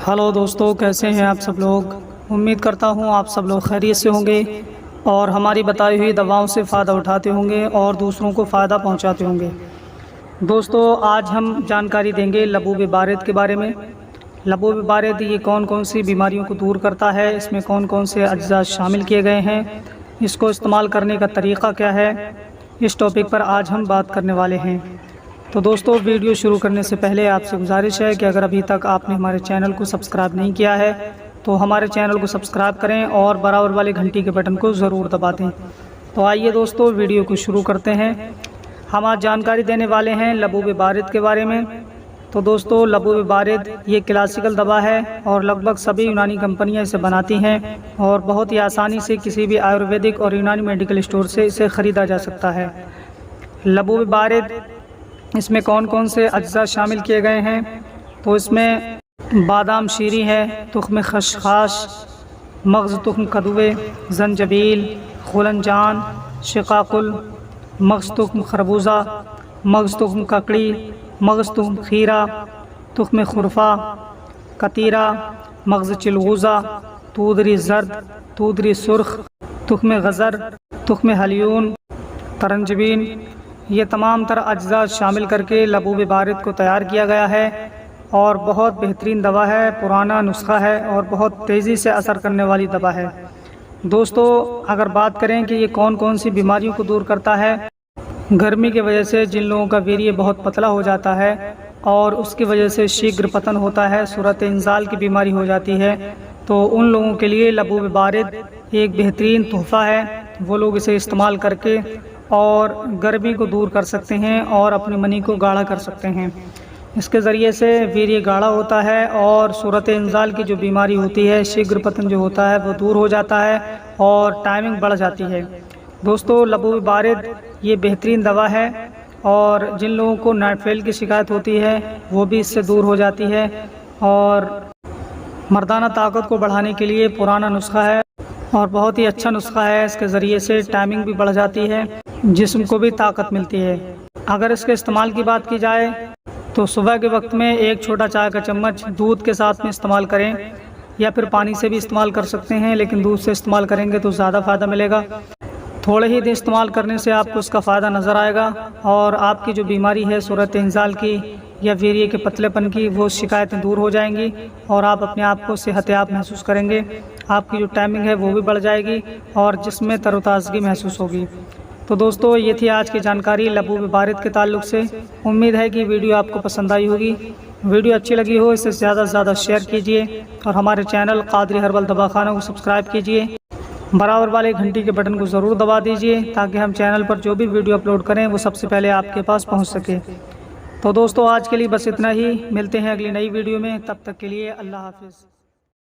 Hello दोस्तों, कैसे हैं आप सब लोग। उम्मीद करता हूं आप सब लोग खैरियत से होंगे और हमारी बताई हुई दवाओं से फ़ायदा उठाते होंगे और दूसरों को फ़ायदा पहुंचाते होंगे। दोस्तों, आज हम जानकारी देंगे लबूब बारिद के बारे में। लबूब बारिद ये कौन कौन सी बीमारियों को दूर करता है, इसमें कौन कौन से अज्जा शामिल किए गए हैं, इसको इस्तेमाल करने का तरीक़ा क्या है, इस टॉपिक पर आज हम बात करने वाले हैं। तो दोस्तों, वीडियो शुरू करने से पहले आपसे गुजारिश है कि अगर अभी तक आपने हमारे चैनल को सब्सक्राइब नहीं किया है तो हमारे चैनल को सब्सक्राइब करें और बराबर वाले घंटी के बटन को ज़रूर दबा दें। तो आइए दोस्तों, वीडियो को शुरू करते हैं। हम आज जानकारी देने वाले हैं लबूब बारिद के बारे में। तो दोस्तों, लबूब बारिद ये क्लासिकल दवा है और लगभग सभी यूनानी कंपनियां इसे बनाती हैं और बहुत ही आसानी से किसी भी आयुर्वेदिक और यूनानी मेडिकल स्टोर से इसे ख़रीदा जा सकता है। लबूब बारिद इसमें कौन कौन से अज्जा शामिल किए गए हैं, तो इसमें बादाम शीरी है, तुख्म खशखाश, मग़ज़ तुख्म कदुए, जंजबील, खुलंजान, शिकाकुल, मग़ज़ तुख्म खरबूजा, मग़ज़ तुख्म ककड़ी, मग़ज़ तुख्म खीरा, तुख्म खुरफा, कतीरा, मग़ज़ चिलगूज़ा, तूदरी ज़र्द, तूदरी सुर्ख, तुख्म गज़र, तुख्म हलियून, तरंजबीन, ये तमाम तरह अज्जा शामिल करके लबूब बारिद को तैयार किया गया है और बहुत बेहतरीन दवा है, पुराना नुस्खा है और बहुत तेज़ी से असर करने वाली दवा है। दोस्तों, अगर बात करें कि ये कौन कौन सी बीमारियों को दूर करता है, गर्मी की वजह से जिन लोगों का वीर्य बहुत पतला हो जाता है और उसकी वजह से शीघ्र पतन होता है, सूरत इंजाल की बीमारी हो जाती है, तो उन लोगों के लिए लबूब बारिद एक बेहतरीन तोहफ़ा है। वो लोग इसे इस्तेमाल करके और गर्मी को दूर कर सकते हैं और अपनी मनी को गाढ़ा कर सकते हैं। इसके ज़रिए से वीर्य गाढ़ा होता है और सूरत इंजाल की जो बीमारी होती है, शीघ्र पतन जो होता है, वो दूर हो जाता है और टाइमिंग बढ़ जाती है। दोस्तों, लबूब बारिद ये बेहतरीन दवा है और जिन लोगों को नाइट फेल की शिकायत होती है वो भी इससे दूर हो जाती है और मर्दाना ताकत को बढ़ाने के लिए पुराना नुस्खा है और बहुत ही अच्छा नुस्खा है। इसके ज़रिए से टाइमिंग भी बढ़ जाती है, जिस्म को भी ताकत मिलती है। अगर इसके इस्तेमाल की बात की जाए तो सुबह के वक्त में एक छोटा चाय का चम्मच दूध के साथ में इस्तेमाल करें या फिर पानी से भी इस्तेमाल कर सकते हैं, लेकिन दूध से इस्तेमाल करेंगे तो ज़्यादा फ़ायदा मिलेगा। थोड़े ही दिन इस्तेमाल करने से आपको इसका फ़ायदा नज़र आएगा और आपकी जो बीमारी है सूरत इंजाल की या वीर्य के पतलेपन की, वो शिकायतें दूर हो जाएंगी और आप अपने आप को सेहतयाब महसूस करेंगे। आपकी जो टाइमिंग है वो भी बढ़ जाएगी और जिसमें तरोताज़गी महसूस होगी। तो दोस्तों, ये थी आज की जानकारी लबूब बारिद के ताल्लुक़ से। उम्मीद है कि वीडियो आपको पसंद आई होगी। वीडियो अच्छी लगी हो इसे ज़्यादा से ज़्यादा शेयर कीजिए और हमारे चैनल कादरी हर्बल दवाखाना को सब्सक्राइब कीजिए। बराबर वाले घंटी के बटन को ज़रूर दबा दीजिए ताकि हम चैनल पर जो भी वीडियो अपलोड करें वो सबसे पहले आपके पास पहुंच सके। तो दोस्तों, आज के लिए बस इतना ही। मिलते हैं अगली नई वीडियो में, तब तक के लिए अल्लाह हाफ़िज़।